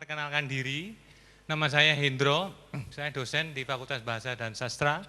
Perkenalkan diri, nama saya Hendro, saya dosen di Fakultas Bahasa dan Sastra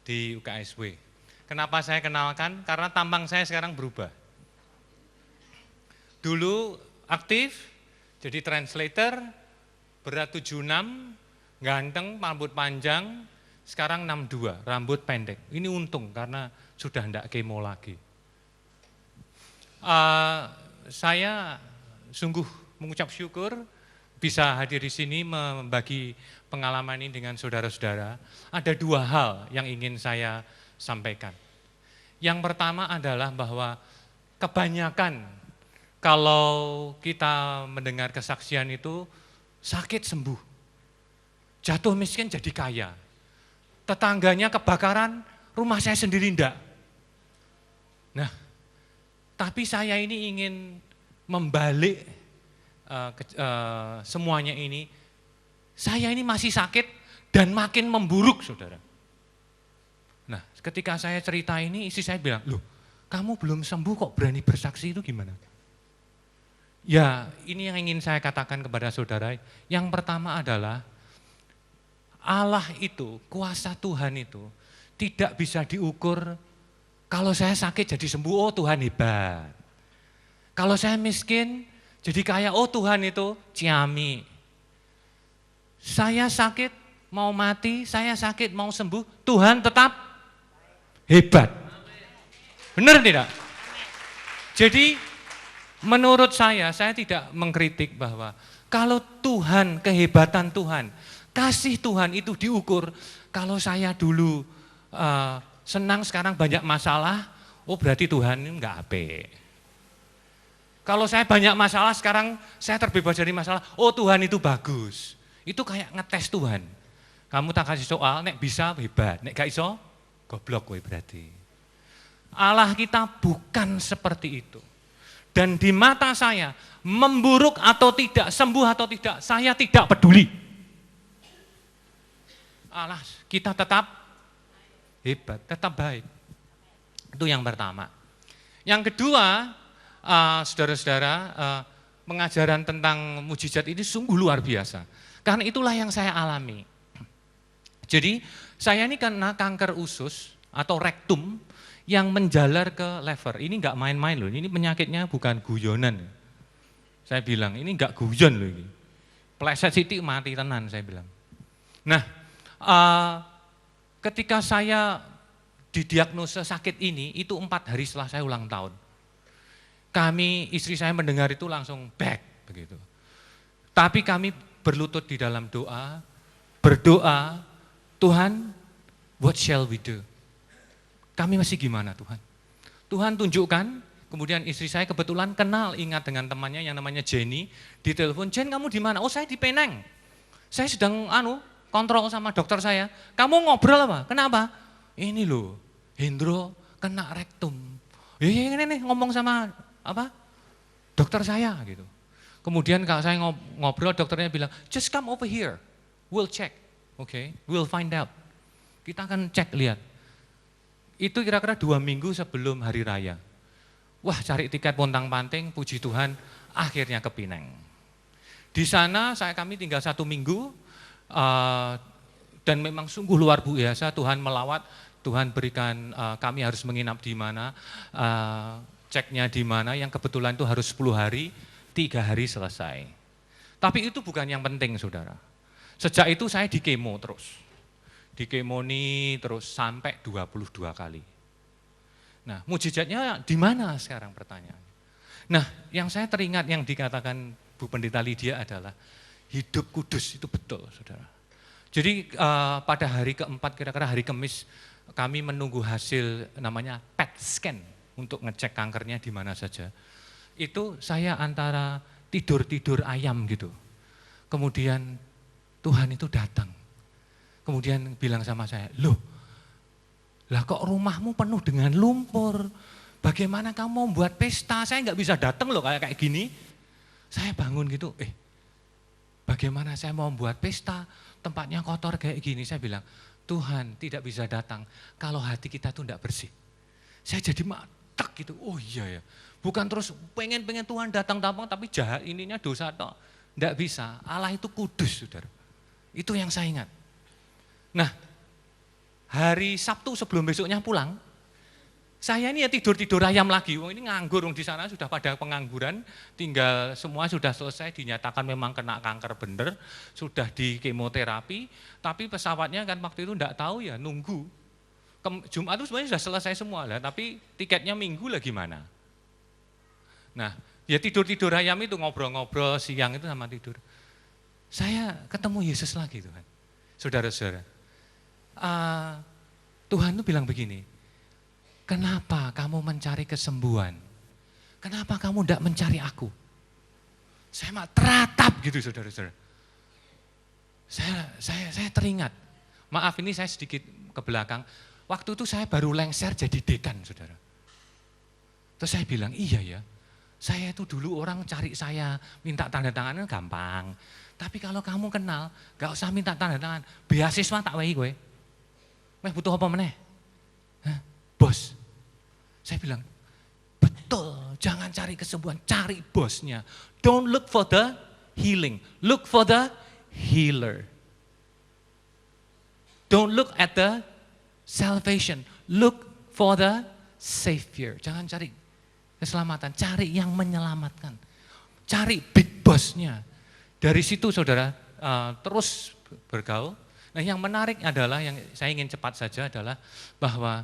di UKSW. Kenapa saya kenalkan? Karena tampang saya sekarang berubah. Dulu aktif, jadi translator, berat 76, ganteng, rambut panjang, sekarang 62, rambut pendek. Ini untung karena sudah tidak kemo lagi. Saya sungguh mengucap syukur bisa hadir di sini membagi pengalaman ini dengan saudara-saudara. Ada dua hal yang ingin saya sampaikan. Yang pertama adalah bahwa kebanyakan kalau kita mendengar kesaksian itu sakit sembuh, jatuh miskin jadi kaya, tetangganya kebakaran, rumah saya sendiri enggak. Nah, tapi saya ini ingin membalik semuanya ini, saya ini masih sakit dan makin memburuk, saudara. Nah, ketika saya cerita ini, istri saya bilang, loh, kamu belum sembuh kok berani bersaksi, itu gimana? Ya, ini yang ingin saya katakan kepada saudara. Yang pertama adalah, Allah itu, kuasa Tuhan itu, tidak bisa diukur, kalau saya sakit jadi sembuh, oh Tuhan hebat. Kalau saya miskin, jadi kaya, oh Tuhan itu ciami. Saya sakit mau mati, saya sakit mau sembuh, Tuhan tetap hebat. Benar tidak? Jadi menurut saya tidak mengkritik bahwa kalau Tuhan, kehebatan Tuhan, kasih Tuhan itu diukur, kalau saya dulu senang sekarang banyak masalah, oh berarti Tuhan ini enggak apik. Kalau saya banyak masalah, sekarang saya terbebas dari masalah, oh Tuhan itu bagus. Itu kayak ngetes Tuhan. Kamu tak kasih soal, nek bisa hebat, nek gak iso, goblok kowe berarti. Allah kita bukan seperti itu. Dan di mata saya, memburuk atau tidak, sembuh atau tidak, saya tidak peduli. Allah kita tetap hebat, tetap baik. Itu yang pertama. Yang kedua, saudara-saudara, pengajaran tentang mujizat ini sungguh luar biasa. Karena itulah yang saya alami. Jadi saya ini kena kanker usus atau rektum yang menjalar ke lever. Ini enggak main-main loh, ini penyakitnya bukan guyonan. Saya bilang, ini enggak guyon loh ini. Pleset sithik mati tenan saya bilang. Nah, ketika saya didiagnosa sakit ini, itu 4 hari setelah saya ulang tahun. Istri saya mendengar itu langsung back begitu. Tapi kami berlutut di dalam doa, berdoa, Tuhan, what shall we do? Kami masih gimana Tuhan? Tuhan tunjukkan, kemudian istri saya kebetulan kenal, ingat dengan temannya yang namanya Jenny, ditelepon, Jen kamu di mana? Oh saya di Penang. Saya sedang kontrol sama dokter saya. Kamu ngobrol apa? Kenapa? Ini loh, Hendro kena rektum. Ini ngomong sama dokter saya gitu. Kemudian kalau saya ngobrol, dokternya bilang, just come over here, we'll check, okay, we'll find out. Kita akan cek, lihat. Itu kira-kira 2 minggu sebelum hari raya. Wah, cari tiket pontang-panting, puji Tuhan, akhirnya ke Pineng. Di sana kami tinggal 1 minggu, dan memang sungguh luar biasa, Tuhan melawat, Tuhan berikan kami harus menginap di mana, ceknya di mana, yang kebetulan itu harus 10 hari, 3 hari selesai. Tapi itu bukan yang penting, saudara. Sejak itu saya di kemo terus. Di kemoni terus sampai 22 kali. Nah, mujizatnya di mana sekarang pertanyaannya? Nah, yang saya teringat yang dikatakan Bu Pendeta Lydia adalah hidup kudus, itu betul, saudara. Jadi pada hari keempat, kira-kira hari Kamis, kami menunggu hasil namanya PET scan untuk ngecek kankernya di mana saja. Itu saya antara tidur-tidur ayam gitu. Kemudian Tuhan itu datang. Kemudian bilang sama saya, loh, lah kok rumahmu penuh dengan lumpur? Bagaimana kamu mau buat pesta? Saya nggak bisa datang loh kayak gini. Saya bangun gitu, bagaimana saya mau buat pesta? Tempatnya kotor kayak gini. Saya bilang, Tuhan tidak bisa datang kalau hati kita tuh enggak bersih. Saya jadi matek gitu, oh iya ya. Bukan terus pengen Tuhan datang tapi jahat ininya dosa toh. Enggak bisa, Allah itu kudus, saudara. Itu yang saya ingat. Nah, hari Sabtu sebelum besoknya pulang, saya ini ya tidur-tidur ayam lagi. Ini nganggur di sana sudah pada pengangguran, tinggal semua sudah selesai, dinyatakan memang kena kanker bener, sudah di kemoterapi, tapi pesawatnya kan waktu itu enggak tahu ya, nunggu. Jumat itu sebenarnya sudah selesai semua lah, tapi tiketnya Minggu lah gimana. Nah, ya tidur-tidur ayam itu, ngobrol-ngobrol siang itu sama tidur. Saya ketemu Yesus lagi Tuhan. Saudara-saudara, Tuhan itu bilang begini, kenapa kamu mencari kesembuhan? Kenapa kamu tidak mencari aku? Saya mah teratap gitu saudara-saudara. Saya teringat, maaf ini saya sedikit ke belakang, waktu itu saya baru lengser jadi dekan saudara. Terus saya bilang, iya ya, saya itu dulu orang cari saya, minta tanda tangan gampang. Tapi kalau kamu kenal, gak usah minta tanda tangan, beasiswa tak wae kowe. Weh butuh apa meneh? Bos. Saya bilang, betul, jangan cari kesembuhan, cari bosnya. Don't look for the healing, look for the healer. Don't look at the salvation, look for the savior. Jangan cari keselamatan, cari yang menyelamatkan. Cari big bossnya. Dari situ saudara terus bergaul. Nah yang menarik adalah, yang saya ingin cepat saja adalah bahwa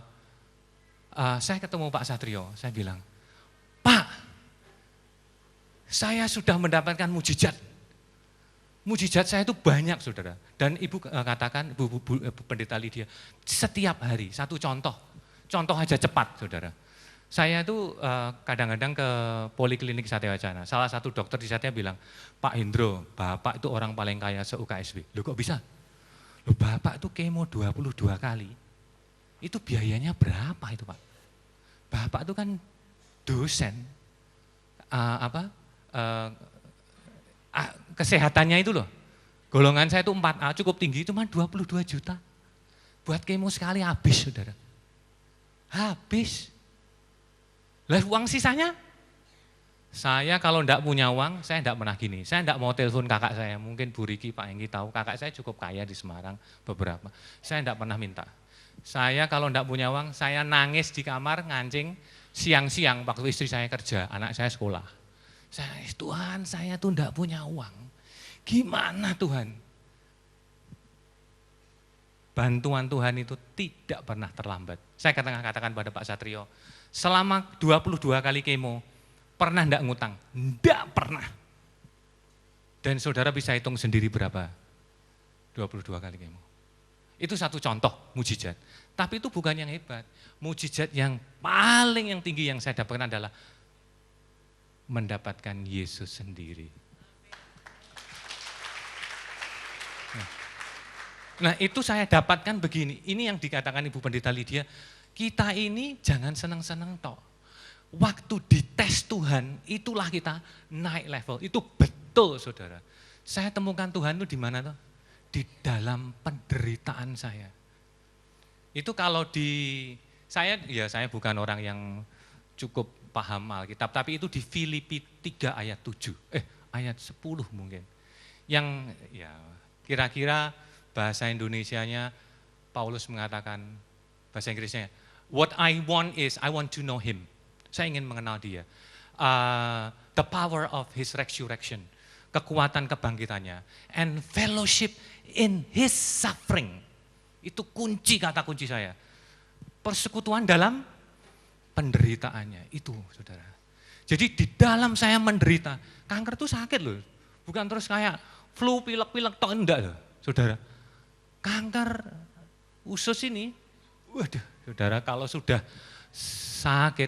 saya ketemu Pak Satrio, saya bilang, Pak, saya sudah mendapatkan mujizat. Mujizat saya itu banyak saudara. Dan Ibu katakan, Bu Pendeta Lydia, setiap hari, satu contoh aja cepat saudara. Saya itu kadang-kadang ke Poliklinik Satya Wacana, salah satu dokter di Satya bilang, Pak Hendro, Bapak itu orang paling kaya se-UKSW. Loh kok bisa? Loh Bapak itu kemo 22 kali, itu biayanya berapa itu Pak? Bapak itu kan dosen, kesehatannya itu loh, golongan saya itu 4A cukup tinggi, cuma 22 juta. Buat kemo sekali habis saudara, habis. Lah uang sisanya, saya kalau enggak punya uang, saya enggak pernah gini, saya enggak mau telepon kakak saya, mungkin Bu Riki, Pak Enggi tahu, kakak saya cukup kaya di Semarang beberapa, saya enggak pernah minta. Saya kalau enggak punya uang, saya nangis di kamar ngancing siang-siang waktu istri saya kerja, anak saya sekolah. Tuhan saya tuh enggak punya uang, gimana Tuhan? Bantuan Tuhan itu tidak pernah terlambat. Saya katakan pada Pak Satrio, selama 22 kali kemo, pernah enggak ngutang? Enggak pernah. Dan saudara bisa hitung sendiri berapa? 22 kali kemo. Itu satu contoh mujizat. Tapi itu bukan yang hebat. Mujizat yang paling yang tinggi yang saya dapatkan adalah mendapatkan Yesus sendiri. Nah itu saya dapatkan begini, ini yang dikatakan Ibu Pendeta Lydia, kita ini jangan senang-senang toh. Waktu dites Tuhan, itulah kita naik level, itu betul saudara. Saya temukan Tuhan itu di mana toh? Di dalam penderitaan saya. Itu kalau saya bukan orang yang cukup paham Alkitab, tapi itu di Filipi 3 ayat 7, ayat 10 mungkin. Yang ya kira-kira bahasa Indonesianya, Paulus mengatakan, bahasa Inggrisnya, what I want is, I want to know him. Saya ingin mengenal dia. The power of his resurrection, kekuatan kebangkitannya. And fellowship in his suffering. Itu kata kunci saya. Persekutuan dalam penderitaannya, itu saudara. Jadi di dalam saya menderita, kanker itu sakit loh. Bukan terus kayak flu, pilek-pilek, tok enggak loh saudara. Kanker usus ini, waduh saudara kalau sudah sakit,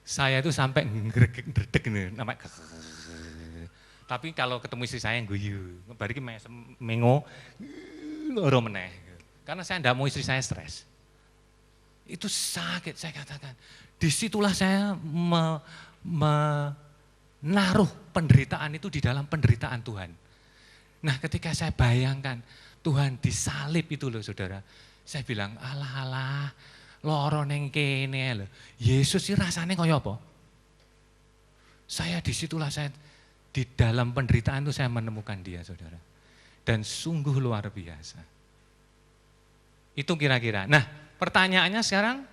saya itu sampai ngedek ini, namanya. Tapi kalau ketemu istri saya yang guyu, bariki mengo, loro meneh. Karena saya enggak mau istri saya stres. Itu sakit saya katakan. Disitulah saya menaruh penderitaan itu di dalam penderitaan Tuhan. Nah ketika saya bayangkan, Tuhan disalib itu loh saudara. Saya bilang, alah, loro neng kene loh. Yesus sih rasanya kaya apa? Disitulah saya Di dalam penderitaan itu saya menemukan dia, saudara. Dan sungguh luar biasa. Itu kira-kira. Nah, pertanyaannya sekarang,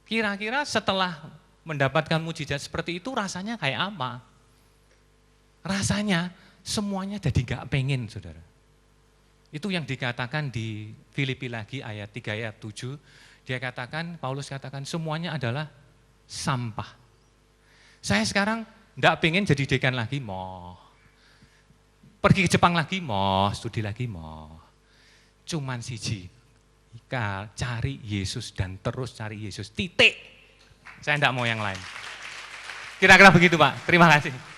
kira-kira setelah mendapatkan mujizat seperti itu rasanya kayak apa? Rasanya semuanya jadi gak pengen, saudara. Itu yang dikatakan di Filipi lagi ayat 3 ayat 7. Dia katakan, Paulus katakan semuanya adalah sampah. Saya sekarang gak pengen jadi dekan lagi, mau. Pergi ke Jepang lagi, mau. Studi lagi, mau. Cuman siji, cari Yesus dan terus cari Yesus, titik. Saya enggak mau yang lain. Kira-kira begitu Pak, terima kasih.